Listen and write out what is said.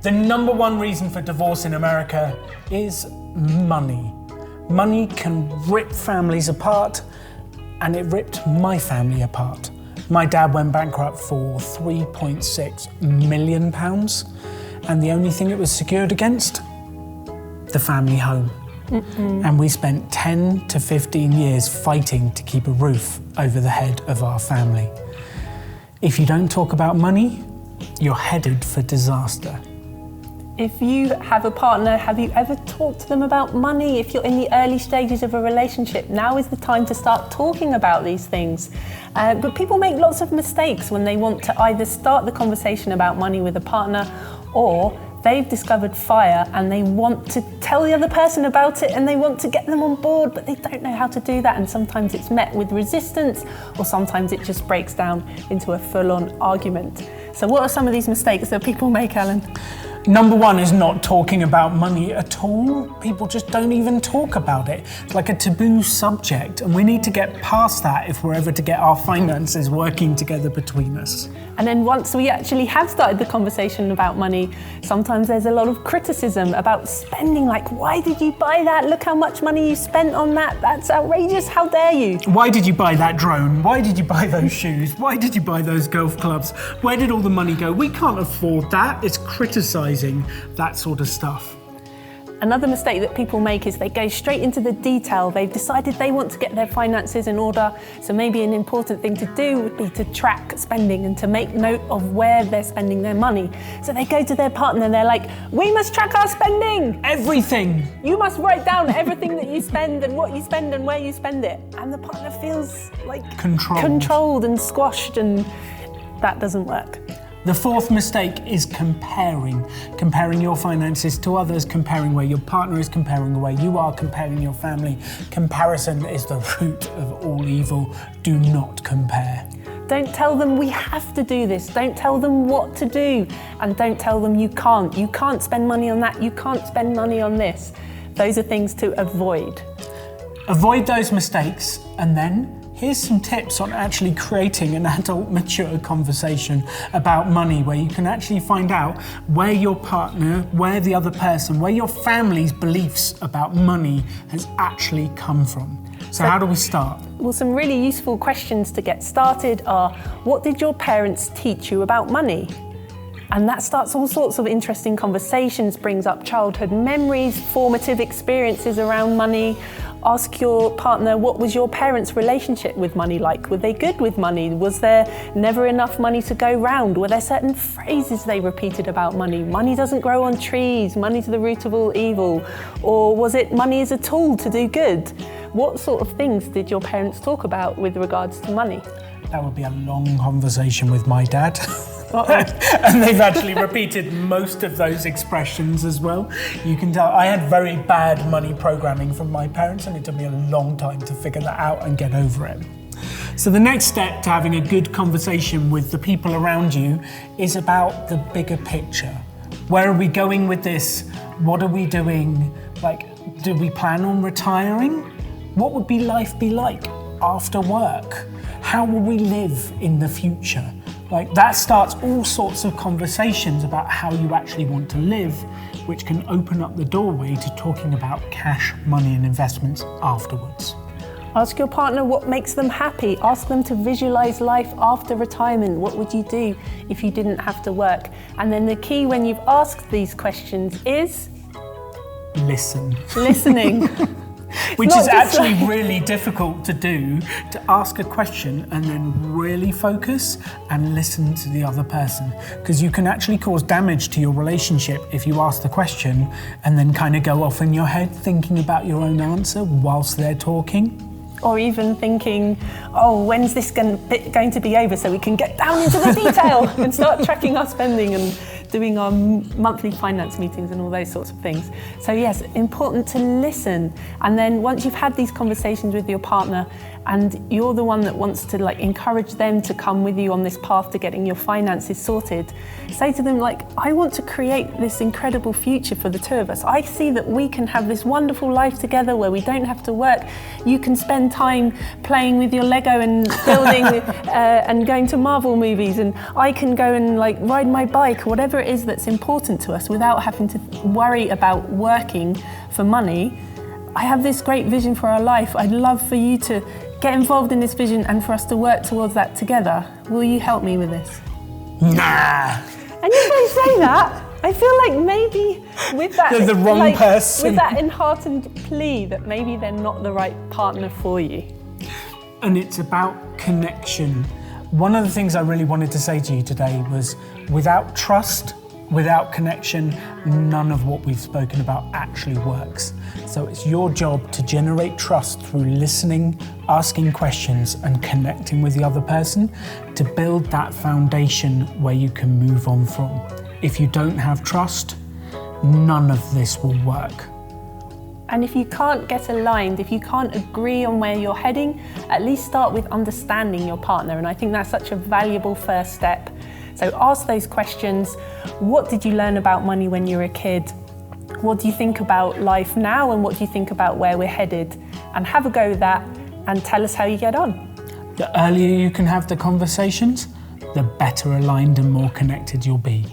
The number one reason for divorce in America is money. Money can rip families apart, and it ripped my family apart. My dad went bankrupt for £3.6 million, and the only thing it was secured against? The family home. And we spent 10 to 15 years fighting to keep a roof over the head of our family. If you don't talk about money, you're headed for disaster. If you have a partner, have you ever talked to them about money? If you're in the early stages of a relationship, now is the time to start talking about these things. But people make lots of mistakes when they want to either start the conversation about money with a partner, or they've discovered fire and they want to tell the other person about it and they want to get them on board, but they don't know how to do that. And sometimes it's met with resistance, or sometimes it just breaks down into a full-on argument. So what are some of these mistakes that people make, Alan? Number one is not talking about money at all. People just don't even talk about it. It's like a taboo subject, and we need to get past that if we're ever to get our finances working together between us. And then once we actually have started the conversation about money, sometimes there's a lot of criticism about spending, like, why did you buy that? Look how much money you spent on that. That's outrageous. How dare you? Why did you buy that drone? Why did you buy those shoes? Why did you buy those golf clubs? Where did all the money go? We can't afford that. It's criticising that sort of stuff. Another mistake that people make is they go straight into the detail. They've decided they want to get their finances in order, so maybe an important thing to do would be to track spending and to make note of where they're spending their money. So they go to their partner and they're like, we must track our spending! Everything! You must write down everything that you spend and what you spend and where you spend it. And the partner feels like controlled and squashed, and that doesn't work. The fourth mistake is comparing your finances to others, comparing where your partner is, comparing where you are, comparing your family. Comparison is the root of all evil. Do not compare. Don't tell them we have to do this. Don't tell them what to do. And don't tell them you can't. You can't spend money on that. You can't spend money on this. Those are things to avoid. Avoid those mistakes, and then here's some tips on actually creating an adult, mature conversation about money, where you can actually find out where your partner, where the other person, where your family's beliefs about money has actually come from. So how do we start? Well, some really useful questions to get started are, what did your parents teach you about money? And that starts all sorts of interesting conversations, brings up childhood memories, formative experiences around money. Ask your partner, what was your parents' relationship with money like? Were they good with money? Was there never enough money to go round? Were there certain phrases they repeated about money? Money doesn't grow on trees, money's the root of all evil. Or was it money is a tool to do good? What sort of things did your parents talk about with regards to money? That would be a long conversation with my dad. And they've actually repeated most of those expressions as well. You can tell I had very bad money programming from my parents, and it took me a long time to figure that out and get over it. So the next step to having a good conversation with the people around you is about the bigger picture. Where are we going with this? What are we doing? Like, do we plan on retiring? What would life be like after work? How will we live in the future? Like, that starts all sorts of conversations about how you actually want to live, which can open up the doorway to talking about cash, money and investments afterwards. Ask your partner what makes them happy. Ask them to visualize life after retirement. What would you do if you didn't have to work? And then the key when you've asked these questions is? Listen. Listening. Which is actually really difficult to do, to ask a question and then really focus and listen to the other person. Because you can actually cause damage to your relationship if you ask the question and then kind of go off in your head thinking about your own answer whilst they're talking. Or even thinking, oh, when's this going to be over so we can get down into the detail and start tracking our spending and doing our monthly finance meetings and all those sorts of things. So yes, important to listen. And then once you've had these conversations with your partner and you're the one that wants to encourage them to come with you on this path to getting your finances sorted, say to them I want to create this incredible future for the two of us. I see that we can have this wonderful life together where we don't have to work. You can spend time playing with your Lego and building and going to Marvel movies, and I can go and ride my bike or whatever whatever it is that's important to us without having to worry about working for money. I have this great vision for our life. I'd love for you to get involved in this vision and for us to work towards that together. Will you help me with this? Nah. And if I say that, I feel like maybe with that, They're the wrong person. with that enheartened plea that maybe they're not the right partner for you. And it's about connection. One of the things I really wanted to say to you today was, without trust, without connection, none of what we've spoken about actually works. So it's your job to generate trust through listening, asking questions, and connecting with the other person to build that foundation where you can move on from. If you don't have trust, none of this will work. And if you can't get aligned, if you can't agree on where you're heading, at least start with understanding your partner. And I think that's such a valuable first step. So ask those questions. What did you learn about money when you were a kid? What do you think about life now? And what do you think about where we're headed? And have a go with that and tell us how you get on. The earlier you can have the conversations, the better aligned and more connected you'll be.